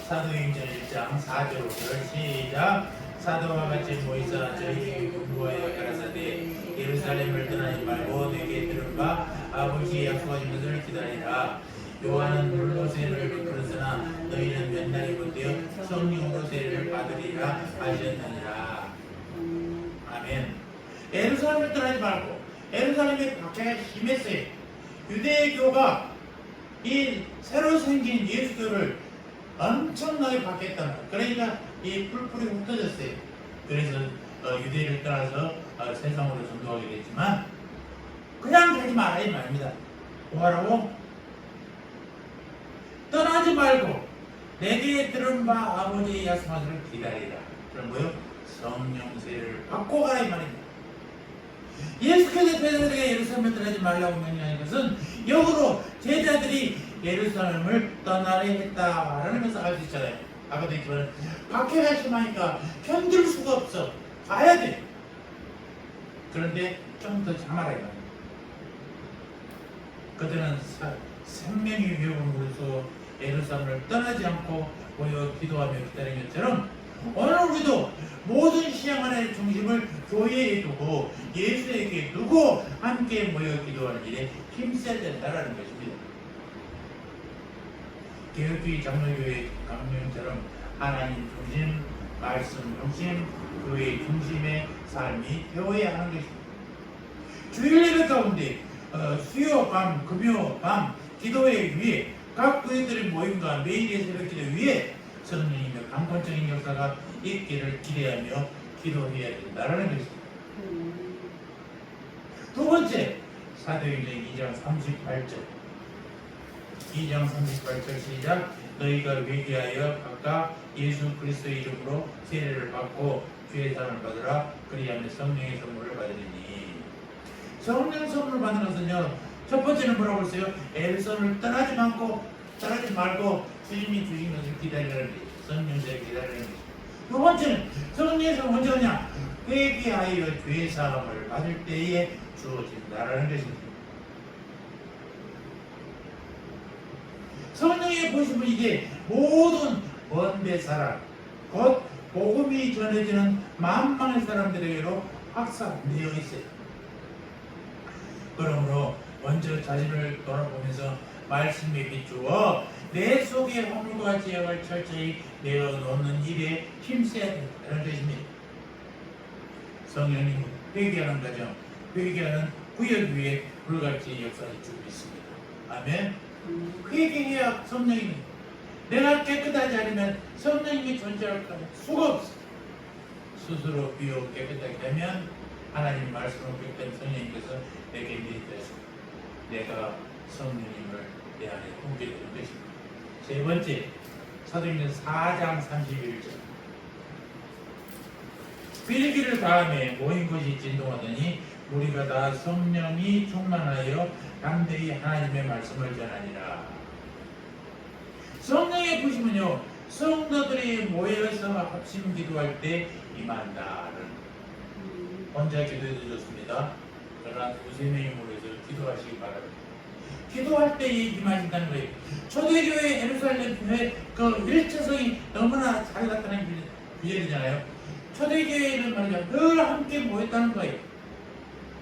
사도행전 1장 4절 5절 시작. 사도와 같이 모이사 저희에게 공부하여 가라사대 예루살렘을 떠나지 말고 내게 들은 바 아버지의 약속하신 것을 기다리라. 요한은 물로 세례를 베풀었으나 너희는 몇 날이 못되어 성령으로 세례를 받으리라 하셨느니라. 아멘. 예루살렘을 떠나지 말고, 예루살렘의 박해가 심했어요. 유대교가 이 새로 생긴 예수교를 엄청나게 박했다는 거예요. 그러니까 이 뿔뿔이 흩어졌어요. 그래서 유대를 떠나서 세상으로 전도하게 됐지만 그냥 가지 말아야 이 말입니다. 뭐하라고? 떠나지 말고 내게 들은 바 아버지의 약속하기를 기다리라. 그럼 뭐요? 성령 세례를 받고 가라 이 말입니다. 예수께서 베드로에게 예루살렘을 떠나지 말라고 명령하는 것은 역으로 제자들이 예루살렘을 떠나려 했다라는 것을 알 수 있잖아요. 아까도 했지만 박해가 심하니까 견딜 수가 없어. 가야 돼. 그런데 좀 더 참아라 이 말입니다. 그들은 생명의 위협으로서 예루살렘을 떠나지 않고 모여 기도하며 기다린 것처럼 오늘 우리도 모든 신앙안의 중심을 교회에 두고 예수에게 두고 함께 모여 기도하는 일에 힘써야 된다는 것입니다. 개혁주의 장로교회 강령처럼 하나님 중심, 말씀 중심, 교회 중심의 삶이 되어야 하는 것입니다. 주일 예배 가운데 수요 밤, 금요 밤 기도회 위에 각 교회들의 모임과 매일의 새벽 기도 위에 성령님의 강권적인 역사가 있기를 기대하며 기도해야 된다는 것입니다. 두 번째, 사도행전 2장 38절. 2장 38절 시작. 너희가 회개하여 각각 예수 그리스도의 이름으로 세례를 받고 주의 사함을 받으라. 그리하면 성령의 선물을 받으리니. 성령 선물을 받는 것은요, 첫 번째는 뭐라고 했어요? 예루살렘을 떠나지 말고 주님이 주신 것을 기다리라는 거예요. 성령을 기다리는 거예요. 두 번째는 성령의 선물 언제 오냐? 회개하여 죄 사함을 받을 때에 주어진다라는 것입니다. 성령의 보시면 이게 모든 원대 사람, 곧 복음이 전해지는 만만의 사람들에게로 확산되어 있어요. 그러므로 먼저 자신을 돌아보면서 말씀에 비추어 내 속의 허물과 죄악을 철저히 내어놓는 일에 힘써야 된다는 것입니다. 성령님 회개하는 과정, 회개하는 구역 위에 불같이 역사해 주고 있습니다. 아멘. 회개해야 성령님이, 내가 깨끗하지 않으면 성령님이 존재할 수가 없어. 스스로 비워 깨끗하게 되면 하나님 말씀을 듣기 때문에 성령님께서 내게 믿으셨습니다. 내가 성령님을 내 안에 품게 되는 것입니다. 세 번째, 사도행전 4장 31절. 빌기를 다음에 모인 것이 진동하더니 우리가 다 성령이 충만하여 담대히 하나님의 말씀을 전하니라. 성령의 부심은요, 성도들이 모여서 합심 기도할 때 임한다는. 혼자 기도해도 좋습니다. 그러나 두세 명이 모여서 기도하시기 바랍니다. 기도할 때 임하신다는 거예요. 초대교회 예루살렘 교회 그 일체성이 너무나 잘 나타나는 비결이잖아요. 초대교회는 말이죠, 늘 함께 모였다는 거예요.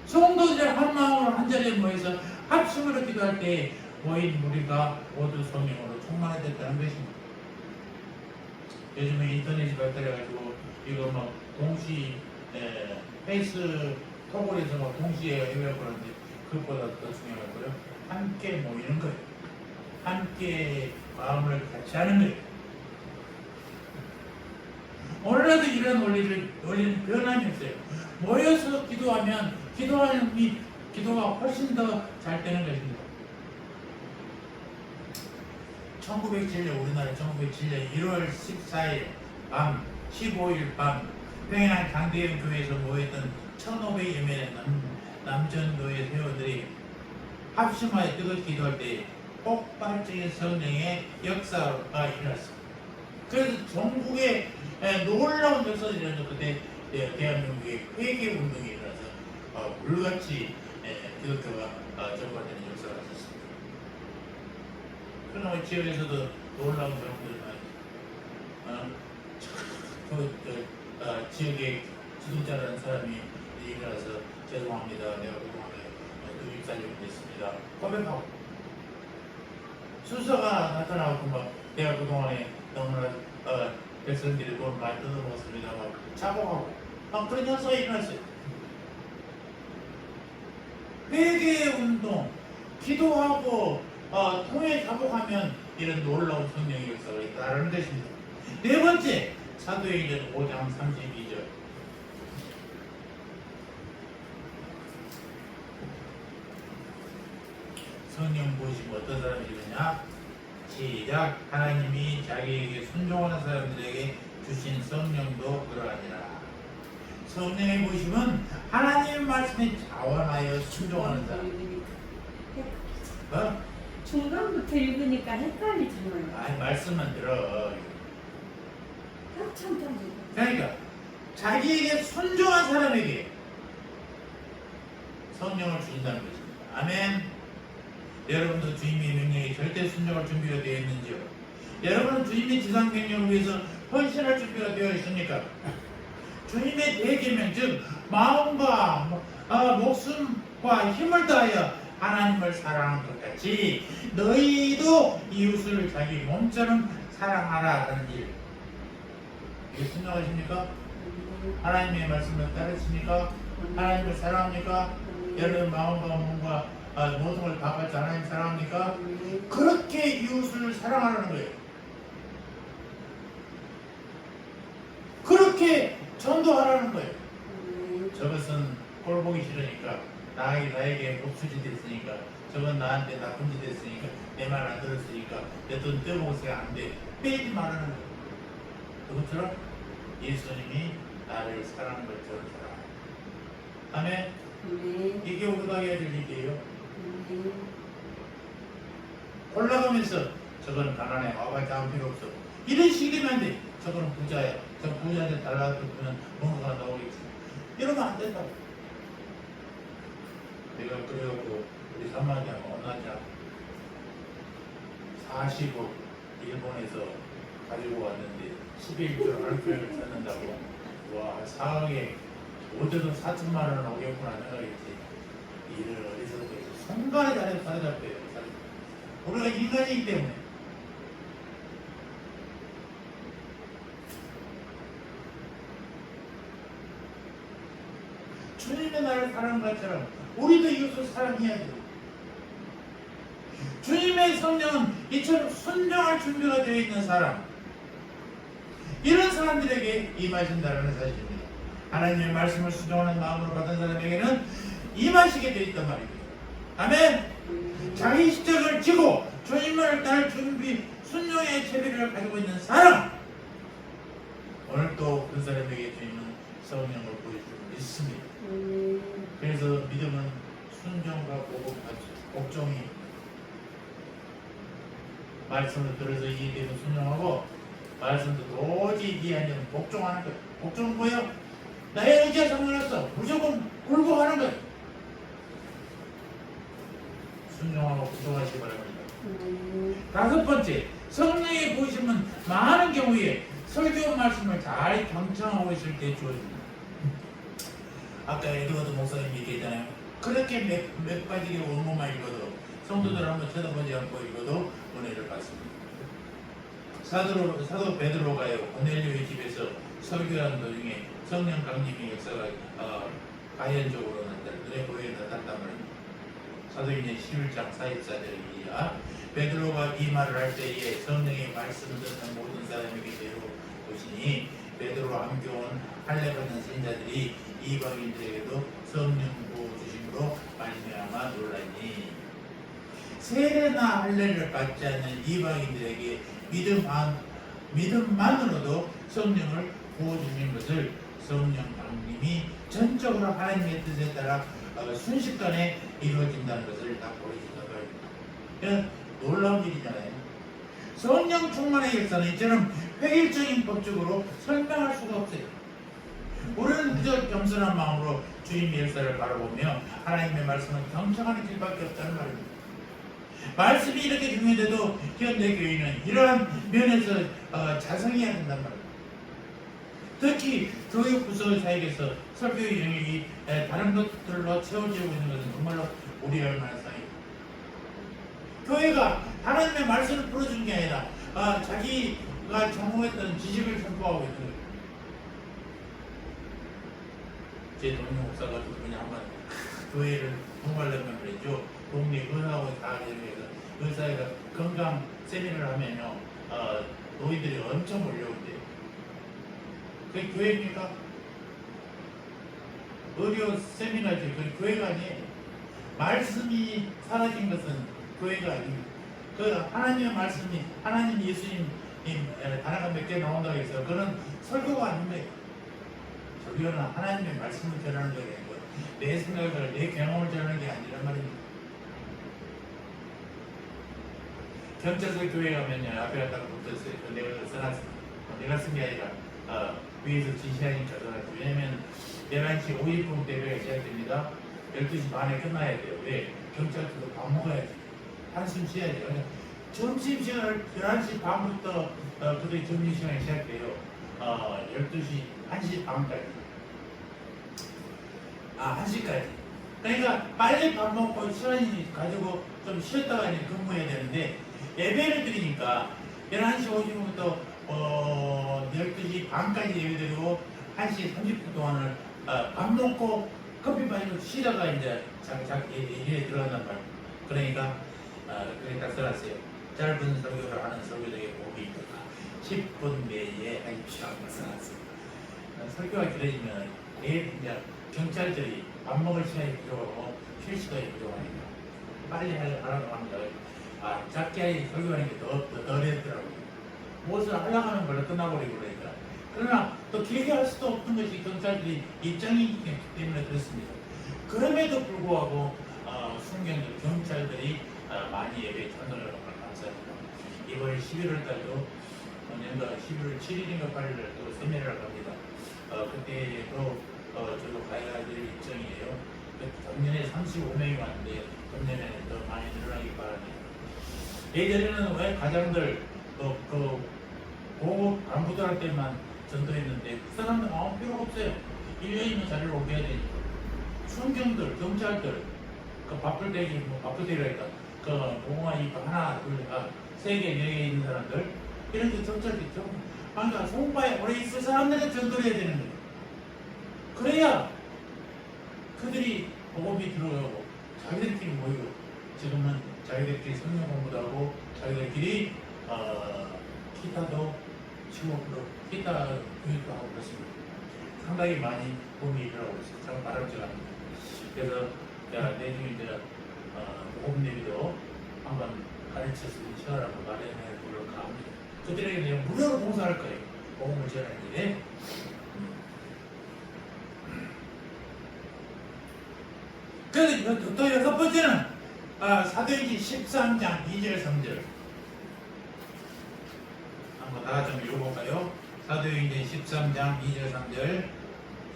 성도들이 한 마음으로 한 자리에 모여서 합심으로 기도할 때 모인 무리가 모두 성령으로 충만해졌다는 것입니다. 요즘에 인터넷이 발달해가지고 이거 막 동시 페이스 톡으로 막 동시에 해외를 보는데 그것보다 더 중요하고요. 함께 모이는 거예요. 함께 마음을 같이 하는 거예요. 오늘날도 이런 원리는 변함이 없어요. 모여서 기도하면 기도가 훨씬 더 잘 되는 것입니다. 1907년 우리나라 1907년 1월 14일 밤 15일 밤 평양 강대현 교회에서 모였던 1,500여 명의 남전도의 회원들이 합심하여 뜨겁게 기도할 때 폭발적인 성령의 역사가 일어났습니다. 그래서 전국에 놀라운 역사들이 일어나서 그때 대한민국의 회개 운동이 일어나서 물같이 기독교가 전파되는 역사가 있었습니다. 그러나 지역에서도 놀라운 경우들이 많이 지역의 지도자라는 사람이 일어나서 죄송합니다. 내가 그동안에 누입살려고 했습니다. 고백하고 순서가 나타나고 막 내가 그동안에 너무나 백성들이 돈 많이 뜯어먹었습니다. 막 자복하고 그런 현상이 일어났어요. 회개 운동, 기도하고 통해 자복하면 이런 놀라운 성령의 역사가 있다는 것입니다. 네 번째, 사도행전 5장 32절. 성령 보시고 어떤 사람이 되느냐? 시작. 하나님이 자기에게 순종하는 사람들에게 주신 성령도 그러하니라. 성령의 보심은 하나님의 말씀에 자원하여 순종하는 사람. 중간부터 읽으니까 헷갈리잖아요. 아니 말씀만 들어. 합참장. 그러니까 자기에게 순종한 사람에게 성령을 주신다는 것입니다. 아멘. 여러분도 주님의 명령에 절대 순종할 준비가 되어 있는지요? 여러분은 주님의 지상 명령을 위해서 헌신할 준비가 되어 있습니까? 주님의 대계명, 즉 마음과 목숨과 힘을 다하여 하나님을 사랑하는 것 같이 너희도 이웃을 자기 몸처럼 사랑하라는 일. 이게 순종하십니까? 하나님의 말씀을 따르십니까? 하나님을 사랑합니까? 여러분 마음과 몸과 모든 걸 다 같이 하나님 사랑합니까? 그렇게 이웃을 사랑하라는 거예요. 그렇게 전도하라는 거예요. 저것은 꼴 보기 싫으니까 나에게 복수지 됐으니까 저건 나한테 나쁜 짓 됐으니까 내 말 안 들었으니까 내 돈 떼먹었어야 안 돼. 빼지 말라는 거예요. 그것처럼 예수님이 나를 사랑한 것처럼 사랑하라. 아멘. 이게 우리가 해야 될 일이에요. 올라가면서 저건 가난해. 와봐 다음 필요 없어. 이런 식이면 안 돼. 저거는 부자야. 저 부자한테 달라두면 뭔가가 나오겠지. 이러면 안 된다고. 내가 그래갖고 우리 사마리아가 언나자 40억 일본에서 가지고 왔는데 11조 얼표를 찾는다고. 와 4억에 어제도 4천만 원 오겠구나 생각했지. 일을 어디서부터 손가락에 잘해서 사로잡혀요. 우리가 인간이기 때문에. 주님의 나를 사랑한 것처럼 우리도 이웃을 사랑해야 돼요. 주님의 성령은 이처럼 순종할 준비가 되어 있는 사람, 이런 사람들에게 임하신다는 사실입니다. 하나님의 말씀을 순종하는 마음으로 받은 사람에게는 임하시게 되어 있단 말입니다. 아멘. 자기 십자가를 지고 주님을 따를 준비, 순종의 체비를 가지고 있는 사람, 오늘 또 그 사람에게 주님은 성령을 보여주고 있습니다. 그래서 믿음은 순종과 복종이 말씀을 들어서 이해되면 순종하고 말씀도 도저히 이해 안 되면 복종하는 거예요. 복종은 뭐예요? 나의 의지와 상관없어. 무조건 굴복하는 거예요. 순종하고 복종하시기 바랍니다. 다섯 번째, 성령의 보이심은 많은 경우에 설교 말씀을 잘 경청하고 있을 때 주어집니다. 아까 에드워드 목사님이 얘기했잖아요. 그렇게 몇 가지 원고만 읽어도 성도들 한번 쳐다보지 않고 읽어도 은혜를 받습니다. 사도 베드로가요 고넬료의 집에서 설교하는 도중에 성령 강림의 역사가 가연적으로 눈에 보여 나타났단 말입니다. 사도행전 11장 44절에 베드로가 이 말을 할 때에 성령의 말씀을 듣는 모든 사람에게 데려오시니 베드로 안겨온 할례 받는 신자들이 이방인들에게도 성령 부어 주심으로 말미암아 놀라니 세례나 할례를 받지 않는 이방인들에게 믿음만으로도 성령을 부어 주신 것을 성령 강림이 전적으로 하나님의 뜻에 따라 순식간에 이루어진다는 것을 다 보여준다고. 놀라운 일이잖아요. 성령 충만의 역사는 이처럼 획일적인 법칙으로 설명할 수가 없어요. 우리는 그저 겸손한 마음으로 주님의 역사를 바라보며 하나님의 말씀을 경청하는 길밖에 없다는 말입니다. 말씀이 이렇게 중요한데도 현대 교회는 이러한 면에서 자성해야 된단 말입니다. 특히 교육 부서 사역에서 설교의 영역이 다른 것들로 채워지고 있는 것은 정말로 우려할 만한 상황입니다. 교회가 하나님의 말씀을 풀어주는 게 아니라 자기가 전공했던 지식을 선포하고 있는 거예요. 제 동료 목사가 그냥 한번 교회를 통과하려면 그랬죠. 동네 의사하고 다 연결해서 의사가 건강 세미나를 하면요 노인들이 엄청 몰려온대요. 그게 교회입니까? 의료 세미나지. 그게 교회가 아니에요. 말씀이 사라진 것은 교회가 아닙니다. 그 하나님의 말씀이 하나님 예수님 단어가 몇 개 나온다고 해서 그는 설교가 아닙니다. 설교는 하나님의 말씀을 전하는 게 아니고 내 생각을 내 경험을 전하는 게 아니란 말입니다. 경찰서 교회 가면요 앞에 갖다가 붙었어요. 내가 써놨습니다. 내가 쓴 게 아니라 위에서 지시하니까 써놨죠. 왜냐면 11시 50분 대회가 시작됩니다. 12시 반에 끝나야 돼요. 왜? 경찰서도 밥 먹어야지. 한숨 쉬어야죠. 점심시간을 11시 반부터 그들의 점심시간이 시작돼요. 12시, 1시 반까지. 1시까지. 그러니까 빨리 밥 먹고 시간이 가지고 좀 쉬었다가 이제 근무해야 되는데 예배를 드리니까 11시 50분부터 12시 반까지 예배드리고 1시 30분 동안을 밥 먹고 커피 마시고 쉬다가 이제 일에 들어간단 말이에요. 그러니까 그게 딱 써놨어요. 짧은 설교를 하는 설교자에게 복이 있도다. 10분 내에 하십시오. 써놨어요. 설교가 길어지면 내일 이제 경찰들이 밥 먹을 시간이 부족하고 쉴 시간이 부족하니까 빨리 하라고 합니다. 작게 하니 설교하는 게 더 어렵더라고요. 무엇을 하려고 하는 걸로 끝나버리고 그러니까. 그러나 또 길게 할 수도 없는 것이 경찰들이 입장이기 때문에 그렇습니다. 그럼에도 불구하고 순경들, 경찰들이 많이 예배에 참석을 하는 걸 감사합니다. 이번 11월 달도 언젠가 11월 7일인가 8일 또 세미나를 갑니다. 그때도 저도 가야 될 일정이에요. 작년에 35명이 왔는데 금년에는 더 많이 늘어나기 바랍니다. 예전에는 왜 가장들 고급 간부들한테만 전도했는데 그 사람들 아무 필요가 없어요. 1년이면 자리를 옮겨야 되니까. 순경들, 경찰들 바쁠 때지 바쁠 때라니까 공화 입학 하나, 둘, 세 개, 네 개 있는 사람들 이런 게 경찰들이 좀 그러니까 송파에 오래 있을 사람들이 전도를 해야 되는 거예요. 그래야 그들이 복음이 들어가고 자기들끼리 모이고 지금은 자기들끼리 성경 공부도 하고 자기들끼리 기타도 치고 기타 교육도 하고 그렇습니다. 상당히 많이 도움이 일어나고 있어요. 참 바람직합니다. 그래서 내중에 이제 복음 예비도 한번 가르쳐서 시간하고 마련해 보려고 합니다. 그들에게 내가 무료로 봉사할 거예요. 복음을 전하는 일에. 그래서 또 여섯 번째는 사도행전 13장 2절 3절 한번 다 같이 한번 읽어볼까요? 사도행전 13장 2절 3절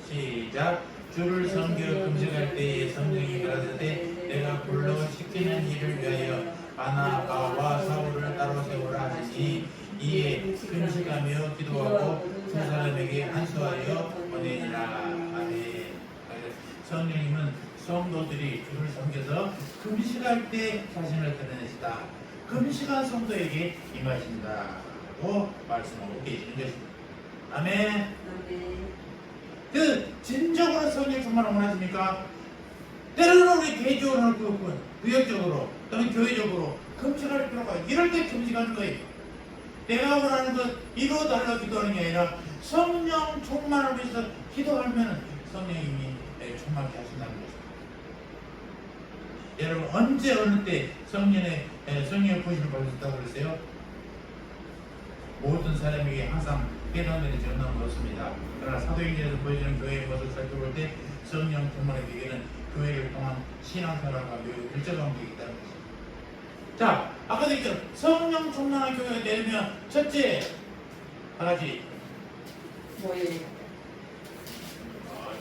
시작. 주를 섬겨 금식할 때에 성령이 가라사대 내가 불러 시키는 일을 위하여 바나바와 사울을 따로 세우라 하시니 이에 금식하며 기도하고 두 사람에게 안수하여 보내니라. 아멘. 성령님은 성도들이 주를 섬겨서 금식할 때 자신을 드러내시다. 금식한 성도에게 임하신다고 말씀하고 계시는 것입니다. 아멘. 진정으로 성령 충만을 원하십니까? 때로는 우리 개인적으로 그렇고 구역적으로 또는 교회적으로 금식할 필요가 이럴 때 금식하는 거예요. 내가 원하는 것 이루어달라고 기도하는 게 아니라 성령 충만을 위해서 기도하면 성령님이 충만케 하신다는 거죠. 여러분 언제 어느 때 성령의 부심을 받으셨다고 그랬어요? 모든 사람에게 항상 해당되는 전망은 없습니다. 그러나 사도행전에서 보여주는 교회의 모습을 살펴볼 때 성령 충만의 교회는 교회를 통한 신앙생활과 매우 일정한 게 있다는 것입니다. 자, 아까도 얘기했죠. 성령 충만한 교회가 되려면 첫째, 하나지. 뭐예요?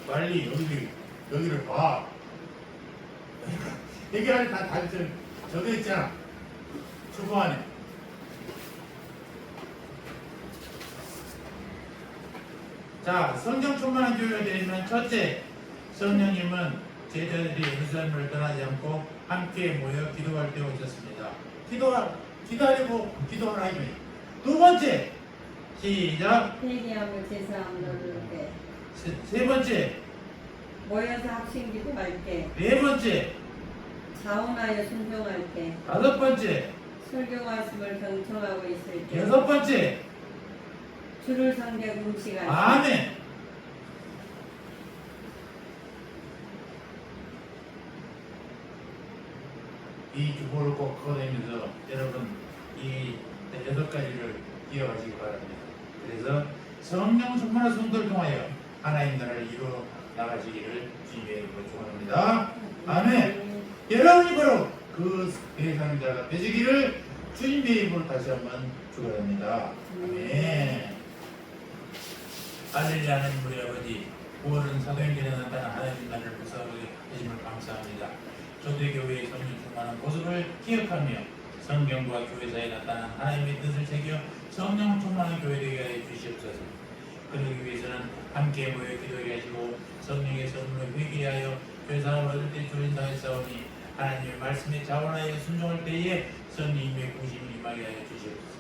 빨리 여기를 봐. 여기 안에 다 적혀 있잖아. 초보 안에. 자, 성령 충만한 교회가 되려면 첫째, 성령님은 제자들이 예루살렘을 떠나지 않고 함께 모여 기도할 때 오셨습니다. 기도하려고 기도하라 이거예요. 두 번째, 시작. 회개하고 제사함 나눌 때, 세 번째, 모여서 합심 기도할 때, 네 번째, 자원하여 순종할 때, 다섯 번째, 설교 말씀을 경청하고 있을 때, 여섯 번째. 주를 상대하고 음식할 때. 아멘. 이 주보를 꼭 꺼내면서 여러분 이 여섯 가지를 기억하시기 바랍니다. 그래서 성령 충만한 성도를 통하여 하나님 나라를 이루어 나가시기를 주님의 이름으로 축원합니다. 아멘. 여러분이 바로 그 대상자가 되시기를 주님의 이름으로 다시 한번 축원합니다. 아멘. 할렐루야. 하나님 우리 아버지 9월은 사도행전에 나타난 하나님 나라를 구사하게 하심을 감사합니다. 초대교회의 성령 충만한 모습을 기억하며 성경과 교회사에 나타난 하나님의 뜻을 새겨 성령 충만한 교회 되게 하여 주시옵소서. 그러기 위해서는 함께 모여 기도하게 하시고 성령의 선물을 회개하여 교회사를 얻을 때 주인다 했사오니 하나님의 말씀에 자원하여 순종할 때에 성령님의 구심을 임하게 하여 주시옵소서.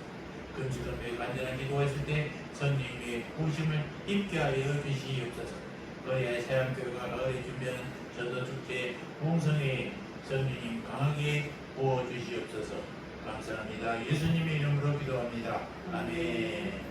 금식하며 간절한 기도했을 때 성령님의 구심을 입게 하여 주시옵소서. 거리하여 새한교회가 가을에 준비하는 저도 축제에 봉성에 성령님 강하게 부어주시옵소서. 감사합니다. 예수님의 이름으로 기도합니다. 아멘.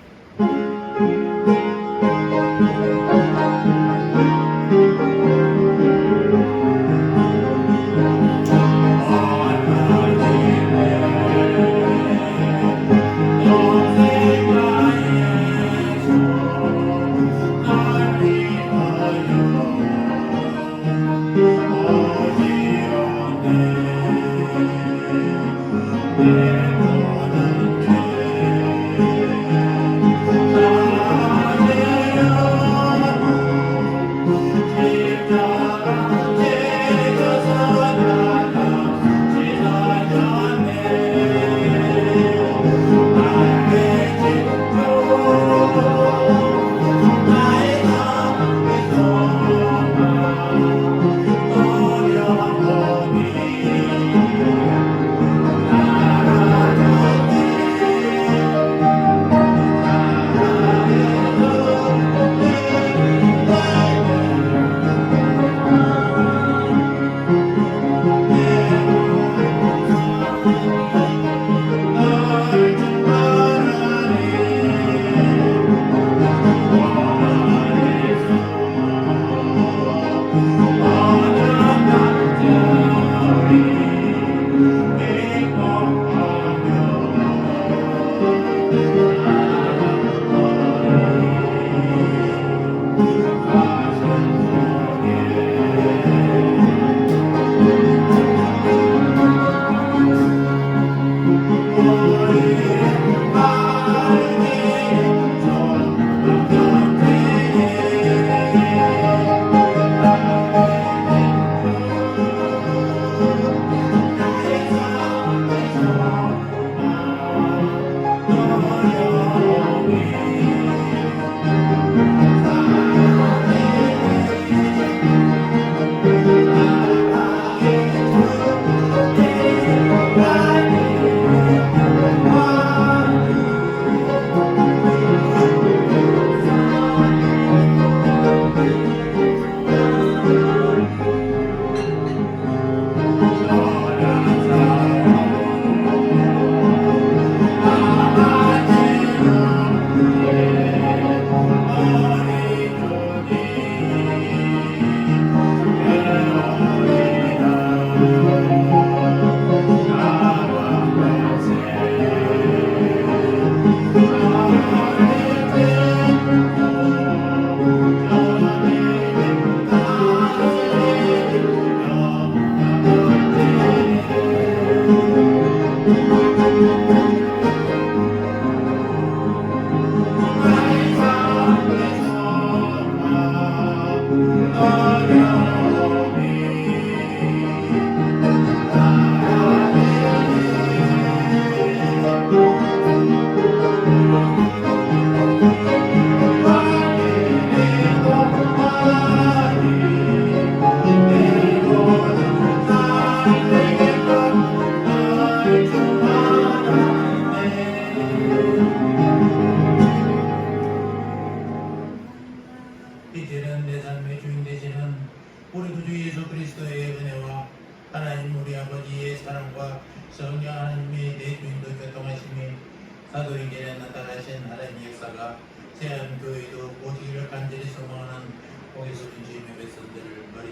사도행전에 나타나신 하나님의 역사가 세안교회도 오직을 간절히 소망하는 고개속인 주님의 백성들을 머리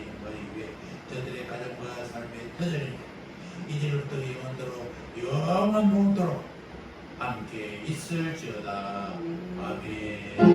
위에 저들의 가정과 삶의 터전이 이제부터 영원토록 영원 무도록 함께 있을지어다. 아멘.